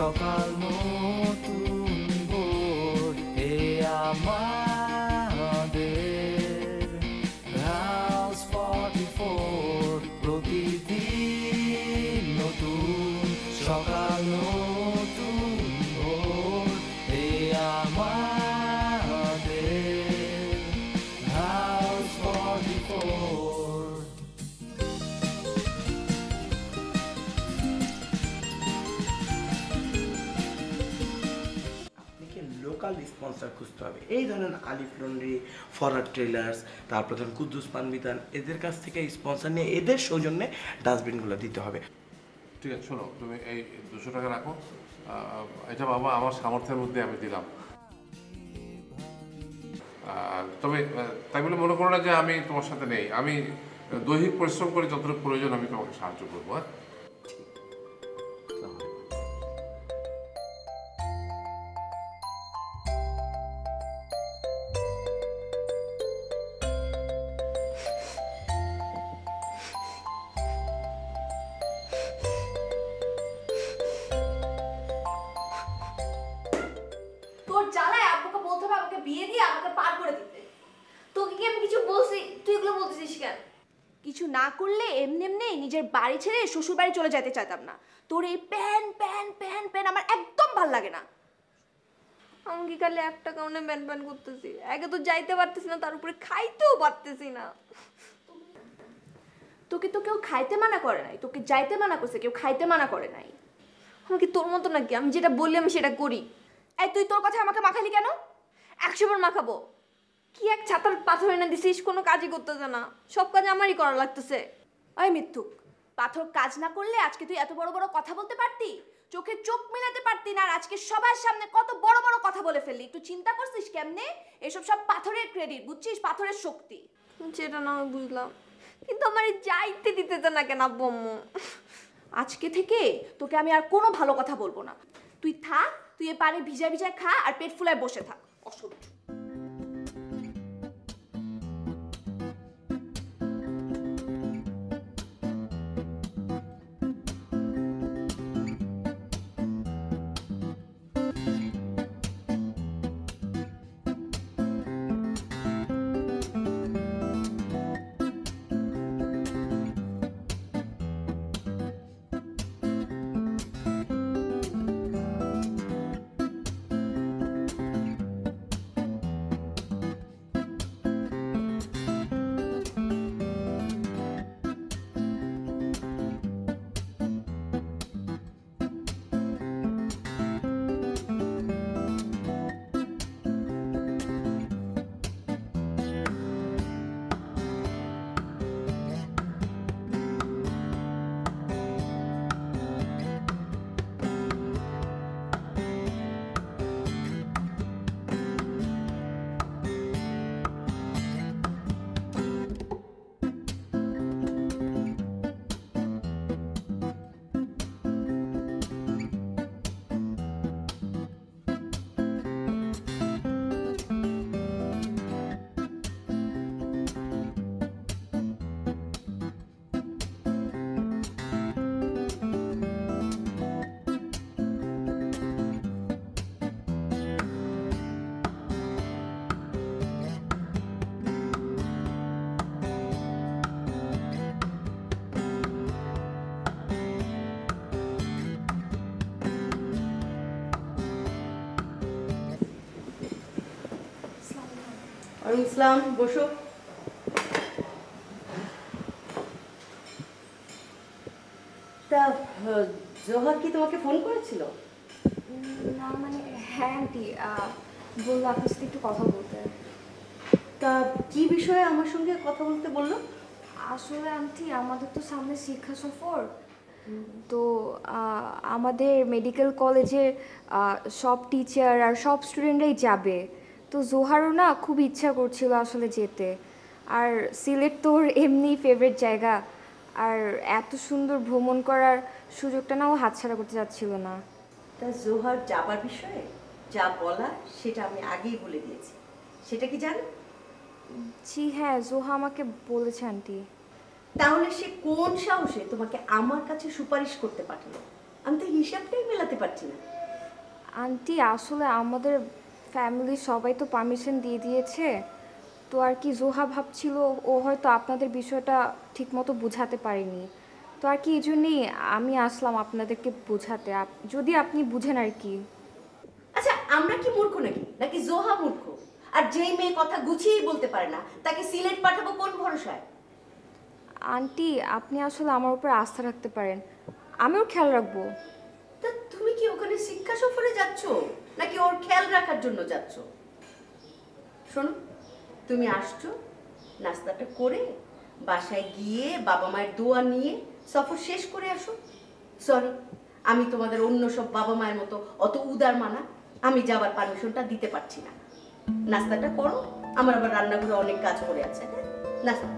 সকাল নতুন ভোর এ আমাদের হাউস 44 প্রতিদিন নতুন সকাল নতুন ভোর এ আমাদের হাউস 44। লোকাল স্পন্সর খুঁজতে হবে। এই ধরেন আলিফ লন্ড্রি, ফরহাদ ট্রেলার্স, তারপর ধরেন কুদ্দুস পানবিতান, এদের কাছ থেকে স্পন্সর নিয়ে এদের সৌজন্যে ডাস্টবিনগুলো দিতে হবে। ঠিক আছে, শোনো, তুমি এই 200 টাকা রাখো। এটা বাবা আমার সামর্থ্যের মধ্যে আমি দিলাম। তবে তাই বলে মনে করো না যে আমি তোমার সাথে নেই। আমি দৈহিক পরিশ্রম করে যতটুকু প্রয়োজন আমি তোমাকে সাহায্য করবো। হ্যাঁ, তোর জ্বালায় আব্বুকে বলতে হবে আমাকে বিয়ে দিয়ে আমাকে পার করে দিতে। তোকে কি আমি কিছু বলছি? তুই এগুলো বলতেছিস কেন? কিছু না করলে এমনি এমনি নিজের বাড়ি ছেড়ে শ্বশুর বাড়ি চলে যেতে চাইতাম না। তোর এই প্যান প্যান প্যান প্যান আমার একদম ভাল লাগে না। আমি কি খালি একটা কারণে প্যান প্যান করতেছি? আগে তো যাইতে পারতেছি না, তার উপরে খাইতেও পারতেছি না। তোকে তো কেউ খাইতে মানা করে নাই, তোকে যাইতে মানা করছে, কেউ খাইতে মানা করে নাই। আমি কি তোর মতো নাকি? আমি যেটা বললি আমি সেটা করি। এই তুই তোর কথা আমাকে মাখালি কেন? 100 বার মাখাবো। কি এক ছাতার পাথর এনে দিছিস, কোনো কাজই করতেছে না, সব কাজ আমারই করা লাগতেছে। ওই মিথ্যুক, পাথর কাজ না করলে আজকে তুই এত বড় বড় কথা বলতে পারতি, চোখে চোখ মিলাতে পারতি না, আর আজকে সবার সামনে কত বড় বড় কথা বলে ফেললি। একটু চিন্তা করছিস কেমনে? এসব সব পাথরের ক্রেডিট, বুঝছিস? পাথরের শক্তি। যেটা না আমি বুঝলাম, কিন্তু আমার যাইতে দিতে না কেন আব্বু আম্মু? আজকে থেকে তোকে আমি আর কোনো ভালো কথা বলবো না। তুই থাক, তুই এ পানি ভিজা ভিজা খা আর পেট ফুলায় বসে থাক। অসহ্য। ইসলাম, বসো। তা জোহা কি তোমাকে ফোন করেছিল? না মানে হ্যাঁ আন্টি, বললো আপনার সাথে একটু কথা বলতে। তা কি বিষয়ে আমার সঙ্গে কথা বলতে বললো? আসলে আন্টি আমাদের তো সামনে শিক্ষা সফর, তো আমাদের মেডিকেল কলেজের সব টিচার আর সব স্টুডেন্টরাই যাবে। তো জোহারও না খুব ইচ্ছা করছিল আসলে যেতে। আর সিলেট তো ওর এমনি ফেভারিট জায়গা, আর এত সুন্দর ভ্রমণ করার সুযোগটা না ও হাতছাড়া করতে চাচ্ছিল না। তা জোহার যাবার বিষয়ে যা বলা সেটা আমি আগেই বলে দিয়েছি, সেটা কি জানো? জি হ্যাঁ, জোহা আমাকে বলেছে আন্টি। তাহলে সে কোন সাহসে তোমাকে আমার কাছে সুপারিশ করতে পাঠালো? আমি তো হিসাবটাই মেলাতে পারছি না। আন্টি আসলে আমাদের ফ্যামিলির সবাই তো পারমিশন দিয়ে দিয়েছে, তো আর কি জোহা ভাবছিল ও হয়তো আপনাদের বিষয়টা ঠিকমতো বোঝাতে পারেনি, তো আর কি এই জন্যেই আমি আসলাম আপনাদেরকে বোঝাতে, যদি আপনি বুঝেন আর কি। আচ্ছা আমরা কি মূর্খ নাকি জোহা মূর্খ? আর যেই মেয়ে কথা গুছিয়েই বলতে পারে না তাকে সিলেট পাঠাবো কোন ভরসায়? আন্টি আপনি আসলে আমার উপর আস্থা রাখতে পারেন, আমিও খেয়াল রাখবো। তা তুমি কি ওখানে শিক্ষা সফরে যাচ্ছ নাকি ওর খেয়াল রাখার জন্য যাচ্ছ? শোনো, তুমি আসছো, নাস্তাটা করে বাসায় গিয়ে বাবা মায়ের দোয়া নিয়ে সফর শেষ করে আসো। সরি, আমি তোমাদের অন্য সব বাবা মায়ের মতো অত উদার মানা আমি যাবার পারমিশনটা দিতে পারছি না। নাস্তাটা করো, আমার আবার রান্নাঘরে অনেক কাজ পড়ে আছে। হ্যাঁ, নাস্তা।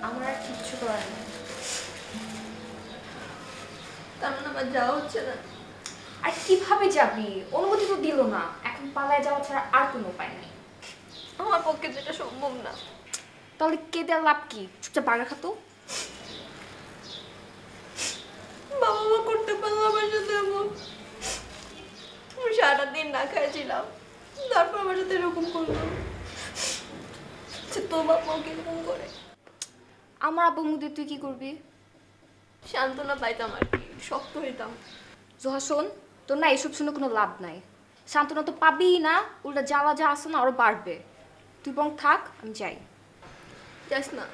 আমার আর কিচ্ছু করার নেই, তার মানে আমার যাওয়া হচ্ছে না। আর কিভাবে যাবি, অনুমতি তো দিল না, এখন পালায় যাওয়া ছাড়া আর কোনো উপায় নেই। আমার পক্ষে যেটা সম্ভব না। তাহলে কেঁদে লাভ কি, চুপচাপ বাগা খাতো। বাবা মা করতে পারলাম আমার সাথে এমন। আমি সারাটা দিন না খাইছিলাম, তারপর আমার সাথে এরকম করলো। তো বাবা মাকে এরকম করে আমার আব্বু মুদে তুই কি করবি? সান্ত্বনা পাইতাম আর কি, শক্ত হইতাম। জোহা শোন, তোর না এসব শুনে কোনো লাভ নাই, সান্ত্বনা তো পাবিই না, উল্টা জ্বালা যা আসে না আরো বাড়বে। তুই বরং থাক, আমি যাই। যাস না,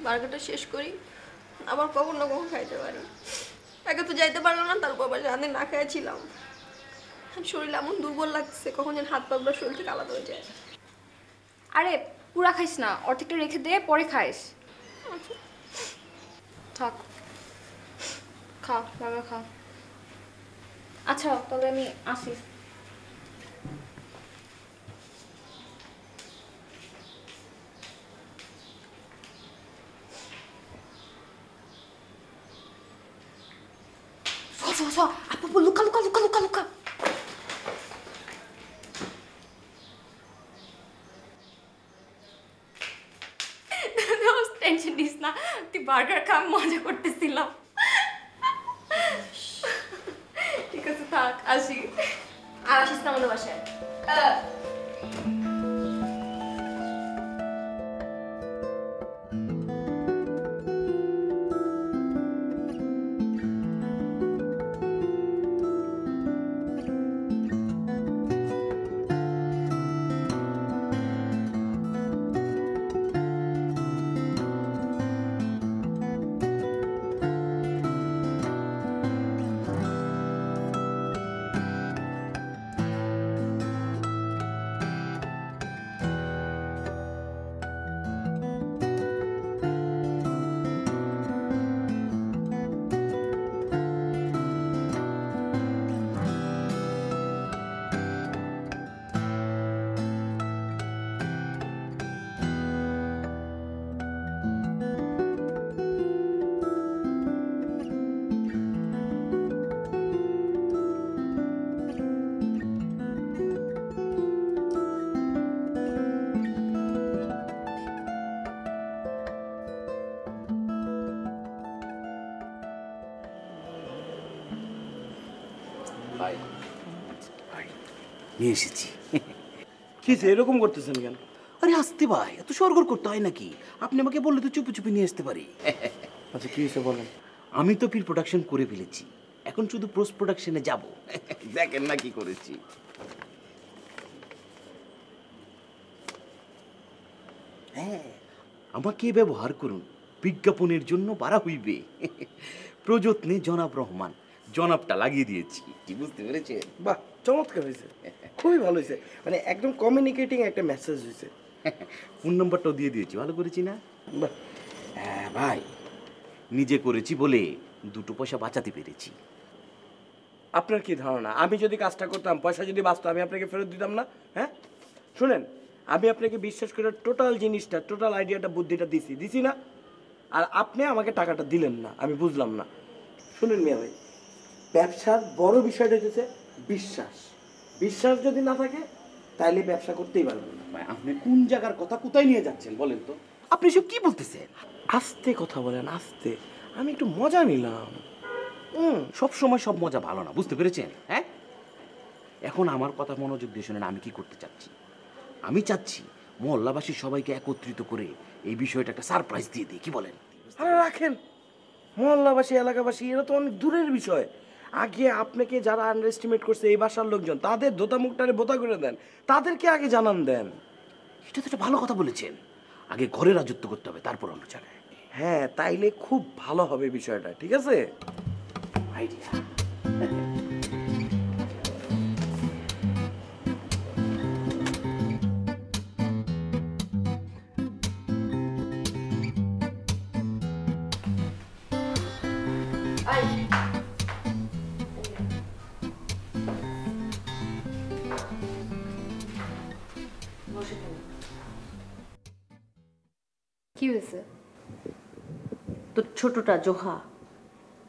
বার্গারটা শেষ করি, আবার কখন না কখন খাইতে পারি। আগে তো যাইতে পারলো না, তারপর আবার রাতে না খাইছিলাম। শরীর এমন দুর্বল লাগছে, কখন যেন হাত পাগুলো শরীর থেকে আলাদা হয়ে যায়। আরে পুরা খাইস না, অর্ধেকটা রেখে দে, পরে খাইস। থাক, খা বাবা খা। আচ্ছা তাহলে আমি আসি। আপু লুকা লুকা লুকা লুকা লুকা। টেনশন নিস না, তুই বার্গার খা, মজা করতেছিলাম। ঠিক আছে থাক, আসি। আর আসিস না আমাদের বাসায়। নিয়ে এসেছি। কি এরকম করতেছেন কেন? আরে আসতে ভাই, এত সরগর করতে হয় নাকি? আপনি আমাকে বললে তো চুপি চুপি নিয়ে আসতে পারি। আচ্ছা কি হয়েছে বলেন। আমি তো প্রি প্রোডাকশন করে ফেলেছি, এখন শুধু পোস্ট প্রোডাকশনে যাব। দেখেন না কি করেছি। হ্যাঁ, আমাকে ব্যবহার করুন, বিজ্ঞাপনের জন্য বাড়া হইবে। প্রযত্নে জনাব রহমান, জনাবটা লাগিয়ে দিয়েছি, কি বুঝতে পেরেছেন? বাহ, চমৎকার হয়েছে, খুবই ভালো হয়েছে, মানে একদম কমিউনিকেটিং একটা মেসেজ হয়েছে। ফোন নাম্বারটাও দিয়ে দিয়েছি, ভালো করেছি না? বাহ, হ্যাঁ ভাই, নিজে করেছি বলে দুটো পয়সা বাঁচাতে পেরেছি। আপনার কি ধারণা আমি যদি কাজটা করতাম, পয়সা যদি বাঁচতো, আমি আপনাকে ফেরত দিতাম না? হ্যাঁ শুনেন, আমি আপনাকে বিশ্বাস করে টোটাল জিনিসটা, টোটাল আইডিয়াটা, বুদ্ধিটা দিছি না? আর আপনি আমাকে টাকাটা দিলেন না, আমি বুঝলাম না। শুনেন মিয়া ভাই, ব্যবসার বড় বিষয়টা হচ্ছে বিশ্বাস। বিশ্বাস যদি না থাকে তাহলে ব্যবসা করতেই পারবেন না। ভাই, আপনি কোন জায়গার কথা কোথায় নিয়ে যাচ্ছেন বলেন তো? আপনি সব কি বলতেছেন? আস্তে কথা বলেন, আস্তে, আমি একটু মজা নিলাম। সব সময় সব মজা ভালো না, বুঝতে পেরেছেন? হ্যাঁ, এখন আমার কথা মনোযোগ দিয়ে শুনেন, আমি কি করতে চাচ্ছি। আমি চাচ্ছি মহল্লাবাসী সবাইকে একত্রিত করে এই বিষয়টা একটা সারপ্রাইজ দিয়ে দিই, কি বলেন? আরে রাখেন, মহল্লাবাসী, এলাকাবাসী, এরা তো অনেক দূরের বিষয়। আগে আপনাকে যারা আন্ডার এস্টিমেট করছে এই বাসার লোকজন, তাদের ধোতা মুখটারে বোতা করে দেন, তাদেরকে আগে জানান দেন। এটা তো একটা ভালো কথা বলেছেন, আগে ঘরে রাজত্ব করতে হবে, তারপর অন্য জায়গায়। হ্যাঁ, তাইলে খুব ভালো হবে বিষয়টা, ঠিক আছে? আইডিয়া। কি হয়েছে? তোর ছোটটা জোহা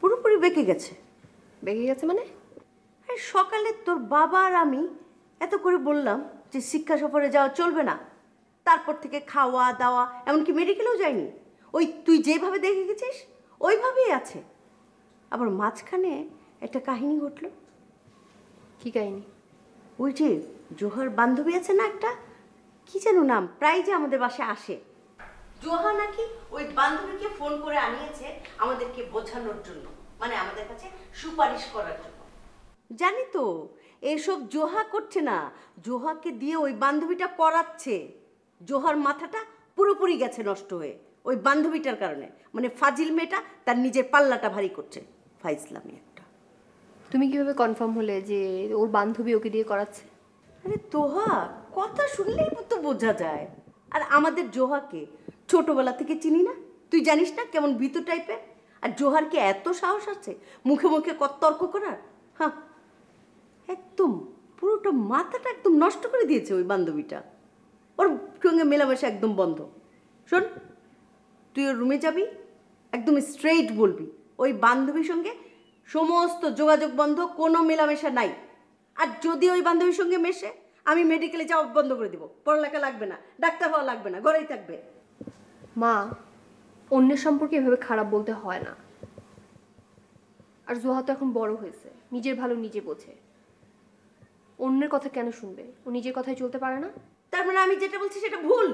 পুরোপুরি বেঁকে গেছে। বেগে গেছে মানে? আর সকালে তোর বাবা আর আমি এত করে বললাম যে শিক্ষা সফরে যাওয়া চলবে না, তারপর থেকে খাওয়া দাওয়া, এমনকি মেডিকেলেও যায়নি, ওই তুই যেভাবে দেখে গেছিস ওইভাবেই আছে। আবার মাঝখানে একটা কাহিনী ঘটলো। কি কাহিনী? ওই যে জোহার বান্ধবী আছে না একটা, কি যেন নাম, প্রায় যে আমাদের বাসায় আসে, জোহা নাকি ওই বান্ধবীকে ফোন করে আনিয়েছে আমাদেরকে বোঝানোর জন্য, মানে আমাদের কাছে সুপারিশ করার জন্য। জানি তো এসব জোহা করছে না, জোহাকে দিয়ে ওই বান্ধবীটা করাচ্ছে। জোহার মাথাটা পুরোপুরি গেছে নষ্ট হয়ে ওই বান্ধবীটার কারণে, মানে ফাজিল মেয়েটা তার নিজের পাল্লাটা ভারী করছে, ফাইজলামি একটা। তুমি কিভাবে কনফার্ম হলে যে ওর বান্ধবী ওকে দিয়ে করাচ্ছে? আরে তোহা, কথা শুনলেই তো বোঝা যায়। আর আমাদের জোহাকে ছোটবেলা থেকে চিনি না, তুই জানিস না কেমন ভীতু টাইপের। আর জোহারকে এত সাহস আছে মুখে মুখে তর্ক করার? হ্যাঁ, একদম পুরোটা মাথাটা একদম নষ্ট করে দিয়েছে ওই বান্ধবীটা। ওর সঙ্গে মেলামেশা একদম বন্ধ। শোন, তুই ওর রুমে যাবি, একদম স্ট্রেইট বলবি ওই বান্ধবীর সঙ্গে সমস্ত যোগাযোগ বন্ধ, কোনো মেলামেশা নাই। আর যদি ওই বান্ধবীর সঙ্গে মেশে, আমি মেডিকেলে যাওয়া বন্ধ করে দিব, পড়ালেখা লাগবে না, ডাক্তার হওয়া লাগবে না, ঘরেই থাকবে। মা, অন্যের সম্পর্কে এভাবে খারাপ বলতে হয় না। আর জোহা তো এখন বড় হয়েছে, নিজের ভালো নিজে বোঝে। অন্যের কথা কেন শুনবে? ও নিজের কথায় চলতে পারে না? তার মানে আমি যেটা বলছি সেটা ভুল?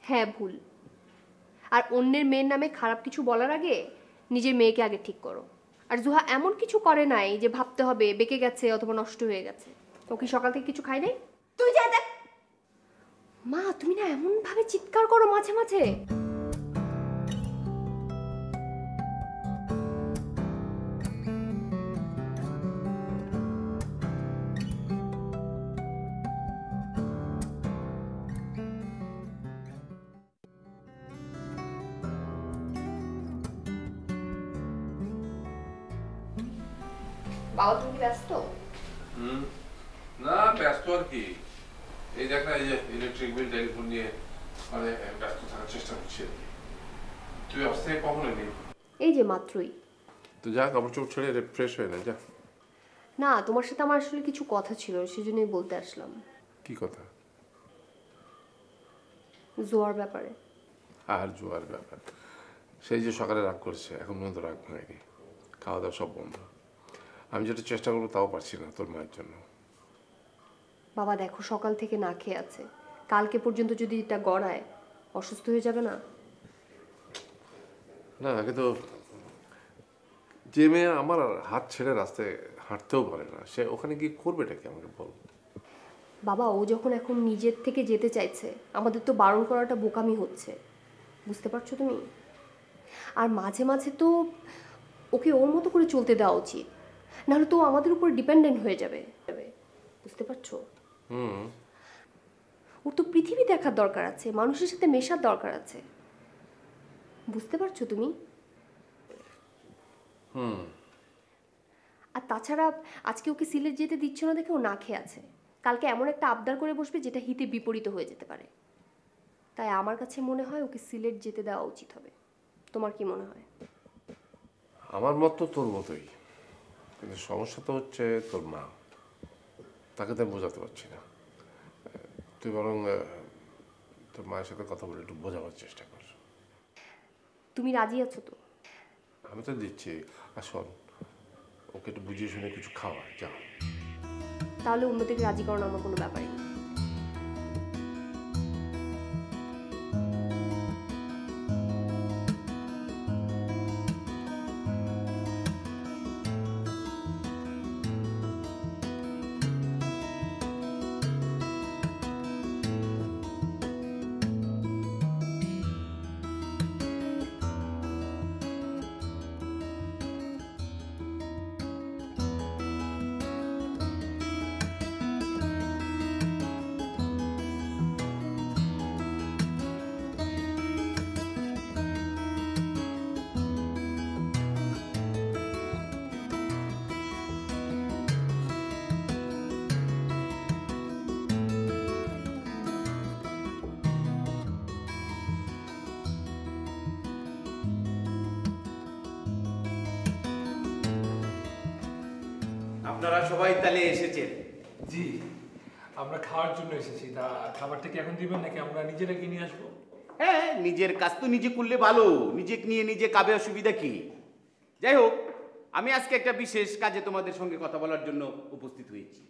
হ্যাঁ, ভুল। আর অন্যের মেয়ের নামে খারাপ কিছু বলার আগে নিজের মেয়েকে আগে ঠিক করো। আর জোহা এমন কিছু করে নাই যে ভাবতে হবে বেঁকে গেছে অথবা নষ্ট হয়ে গেছে। ও কি সকাল থেকে কিছু খায় নাই? তুই যা দেখ। মা, তুমি না এমন ভাবে চিৎকার করো মাঝে মাঝে। বাবা, তুমি কি ব্যস্ত? না, ব্যস্ত আর কি, এই দেখ না, এই যে ইলেকট্রিক বিল, টেলিফোন নিয়ে মানে ব্যস্ত থাকার চেষ্টা করছি। তুই অফিস থেকে কখন এলি? এই যে মাত্রই। তো যা, কাপড় চোপড় ছেড়ে ফ্রেশ হয়ে না, যা। না, তোমার সাথে আমার আসলে কিছু কথা ছিল, সেজন্যই বলতে আসলাম। কি কথা? জোয়ার ব্যাপারে। আর জোয়ার ব্যাপার? সেই যে সকালে রাগ করেছে, এখন পর্যন্ত রাগ ভাঙেনি, খাওয়া দাওয়া সব বন্ধ। আমি যেটা চেষ্টা করবো তাও পারছি না তোর মায়ের জন্য। বাবা দেখো, সকাল থেকে না খেয়ে আছে, কালকে পর্যন্ত যদি এটা গড়ায় অসুস্থ হয়ে যাবে না? না কিন্তু যে মেয়ে আমার হাত ছেড়ে রাস্তায় হাঁটতেও পারে না, সে ওখানে গিয়ে করবেটা কি আমাকে বল। বাবা, ও যখন এখন নিজের থেকে যেতে চাইছে, আমাদের তো বারণ করাটা বোকামি হচ্ছে, বুঝতে পারছো তুমি? আর মাঝে মাঝে তো ওকে ওর মতো করে চলতে দেওয়া উচিত, নাহলে তো আমাদের উপর ডিপেন্ডেন্ট হয়ে যাবে, বুঝতে পারছো? ওর তো পৃথিবী দেখার দরকার আছে, মানুষের সাথে মেশার দরকার আছে, বুঝতে পারছো তুমি? আর তাছাড়া আজকে ওকে সিলেট যেতে দিচ্ছ না দেখে ও না খেয়ে আছে, কালকে এমন একটা আবদার করে বসবে যেটা হিতে বিপরীত হয়ে যেতে পারে। তাই আমার কাছে মনে হয় ওকে সিলেট যেতে দেওয়া উচিত হবে। তোমার কি মনে হয়? আমার মত তো তোর মতোই, কিন্তু সমস্যা তো হচ্ছে তোর মা, তাকে তো আমি বোঝাতে পারছি না। তুই বরং তোর মায়ের সাথে কথা বলে একটু বোঝাবার চেষ্টা কর। তুমি রাজি আছো তো? আমি তো দিচ্ছি, আর শোন, ওকে একটু বুঝিয়ে শুনে কিছু খাওয়া যা। তাহলে অন্যদিকে রাজি করানো আমার কোনো ব্যাপারই না। আপনারা সবাই তাহলে এসেছেন? জি, আমরা খাওয়ার জন্য এসেছি। তা খাবারটা কি এখন দিবেন নাকি আমরা নিজেরা কিনে নিয়ে আসবো? হ্যাঁ, নিজের কাজ তো নিজে করলে ভালো, নিজে নিয়ে নিজে কাবে অসুবিধা কি? যাই হোক, আমি আজকে একটা বিশেষ কাজে তোমাদের সঙ্গে কথা বলার জন্য উপস্থিত হয়েছি।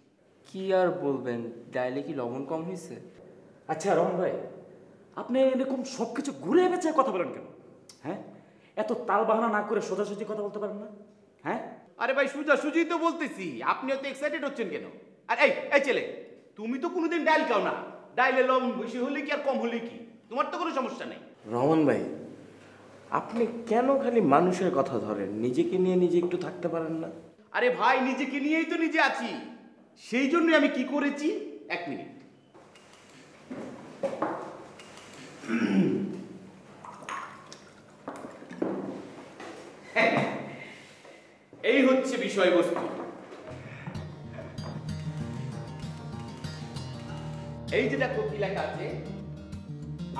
কি আর বলবেন, ডাইলে কি লবণ কম হয়েছে? আচ্ছা রমন ভাই, আপনি এরকম সব কিছু ঘুরে বেঁচে কথা বলেন কেন? হ্যাঁ, এত তাল বাহানা না করে সোজাসুজি কথা বলতে পারেন না? হ্যাঁ, আরে ভাই, সুজি তো বলতেছি, আপনি এত এক্সাইটেড হচ্ছেন কেন? আর এই ছেলে, তুমি তো কোনোদিন ডাইল খাও না। ডাইলে লবণ বেশি হলে কি আর কম হলে কি, তোমার তো কোনো সমস্যা নেই। রমন ভাই, আপনি কেন খালি মানুষের কথা ধরেন? নিজেকে নিয়ে নিজে একটু থাকতে পারেন না? আরে ভাই, নিজেকে নিয়েই তো নিজে আছি, সেই জন্য আমি কি করেছি, এক মিনিট। এই হচ্ছে বিষয়বস্তু। এই যে দেখো কি লেখা আছে,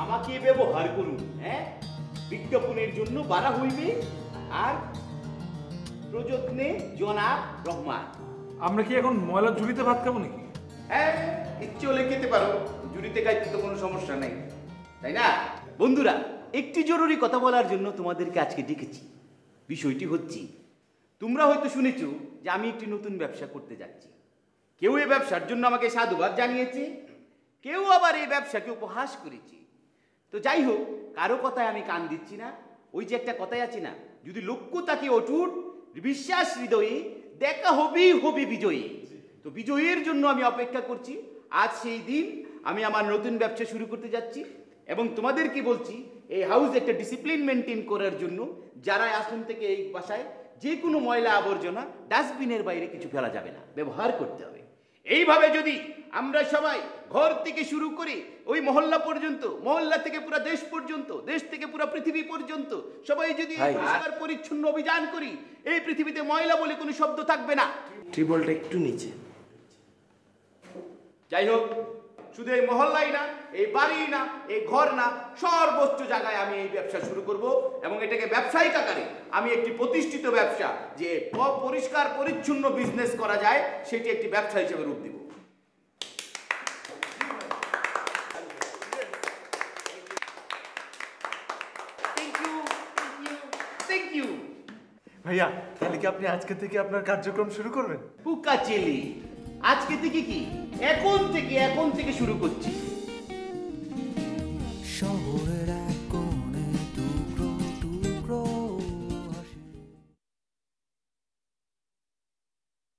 আমাকে ব্যবহার করুন, হ্যাঁ, বিজ্ঞাপনের জন্য বাড়া হইবে, আর প্রযত্নে জনাব রহমান। আমরা কি এখন ময়লা ঝুড়িতে ভাত খাবো নাকি? হ্যাঁ, ইচ্ছে হলে খেতে পারো, জুড়িতে খাইতে তো কোনো সমস্যা নেই, তাই না? বন্ধুরা, একটি জরুরি কথা বলার জন্য তোমাদেরকে আজকে ডেকেছি। বিষয়টি হচ্ছে, তোমরা হয়তো শুনেছো যে আমি একটি নতুন ব্যবসা করতে যাচ্ছি। কেউ এই ব্যবসার জন্য আমাকে সাধুবাদ জানিয়েছে, কেউ আবার এই ব্যবসাকে উপহাস করেছে। তো যাই হোক, কারো কথায় আমি কান দিচ্ছি না। ওই যে একটা কথাই আছে না, যদি লক্ষ্য তাকে অটুট, বিশ্বাস হৃদয়ে, দেখা হবেই হবে বিজয়ী। তো বিজয়ের জন্য আমি অপেক্ষা করছি। আজ সেই দিন, আমি আমার নতুন ব্যবসা শুরু করতে যাচ্ছি। এবং তোমাদেরকে বলছি, এই হাউস একটা ডিসিপ্লিন মেনটেন করার জন্য যারা আসুন থেকে এই বাসায় যে কোনো ময়লা আবর্জনা ডাস্টবিনের বাইরে কিছু ফেলা যাবে না, ব্যবহার করতে হবে। এইভাবে যদি আমরা সবাই ঘর থেকে শুরু করে ওই মহল্লা পর্যন্ত, মহল্লা থেকে পুরো দেশ পর্যন্ত, দেশ থেকে পুরো পৃথিবী পর্যন্ত সবাই যদি পরিষ্কার পরিচ্ছন্ন অভিযান করি, এই পৃথিবীতে ময়লা বলে কোনো শব্দ থাকবে না। টিবলটা একটু নিচে। যাই হোক, শুধু এই মহল্লাই না, এই বাড়ি না, এই ঘর না, সর্বোচ্চ জায়গায় আমি এই ব্যবসা শুরু করব। এবং এটাকে ব্যবসায়িক আকারে আমি একটি প্রতিষ্ঠিত ব্যবসা, যে পরিষ্কার পরিচ্ছন্ন বিজনেস করা যায়, সেটি একটি ব্যবসা হিসেবে রূপ দিব। Thank you. ভাইয়া, তাহলে কি আপনি আজকে থেকে আপনার কার্যক্রম শুরু করবেন? পুকা চেলি, আজকে থেকে কি, এখন থেকে শুরু করছি।